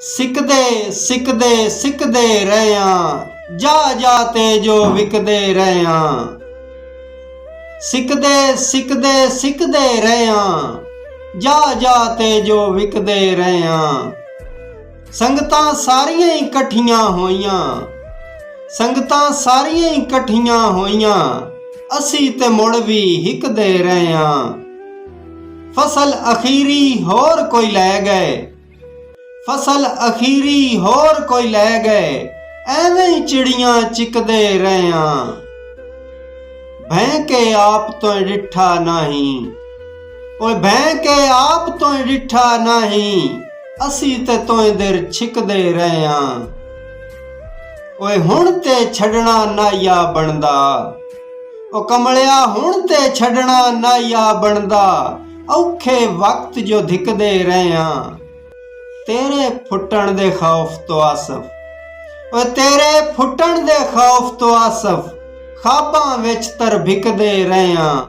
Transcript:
ਸਿੱਕਦੇ ਸਿੱਕਦੇ ਸਿੱਕਦੇ ਰਹਿਆਂ, ਜਾ ਜਾ ਤੇ ਜੋ ਵਿਕਦੇ ਰਹਿਆਂ। ਸਿੱਕਦੇ ਸਿੱਕਦੇ ਸਿੱਕਦੇ ਰਹਿਆਂ, ਜਾ ਜਾ ਤੇ ਜੋ ਵਿਕਦੇ ਰਹਿਆਂ। ਸੰਗਤਾਂ ਸਾਰੀਆਂ ਹੀ ਇਕੱਠੀਆਂ ਹੋਈਆਂ, ਸੰਗਤਾਂ ਸਾਰੀਆਂ ਹੀ ਇਕੱਠੀਆਂ ਹੋਈਆਂ, ਅਸੀਂ ਤੇ ਮੁੜ ਵੀ ਹਿੱਕਦੇ ਰਹਿਆਂ। ਫਸਲ ਅਖੀਰੀ ਹੋਰ ਕੋਈ ਲੈ ਗਏ, ਫਸਲ ਅਖੀਰੀ ਹੋਰ ਕੋਈ ਲੈ ਗਏ, ਐਵੇਂ ਹੀ ਚਿੜੀਆਂ ਚਿਕਦੇ ਰਹਿਆਂ। ਭੈਂ ਕੇ ਆਪ ਤੋਂ ਡਿੱਠਾ ਨਹੀਂ, ਓਏ ਭੈਂ ਕੇ ਆਪ ਤੋਂ ਡਿੱਠਾ ਨਹੀਂ, ਅਸੀਂ ਤੇ ਤੋਏ ਦੇਰ ਛਿਕਦੇ ਰਹਿਆਂ। ਓਏ ਹੁਣ ਤੇ ਛੱਡਣਾ ਨਾਇਆ ਬਣਦਾ, ਓ ਕਮਲਿਆ ਹੁਣ ਤੇ ਛੱਡਣਾ ਨਾਇਆ ਬਣਦਾ, ਔਖੇ ਵਕਤ ਜੋ धिकदे ਰਹਿਆਂ। ਤੇਰੇ ਫੁੱਟਣ ਦੇ ਖੌਫ ਤੋਂ ਆਸਫ, ਓਏ ਤੇਰੇ ਫੁੱਟਣ ਦੇ ਖੌਫ ਤੋਂ ਆਸਫ, ਖਾਬਾਂ ਵਿੱਚ ਤਰਭਿਕਦੇ ਰਹਿਆਂ।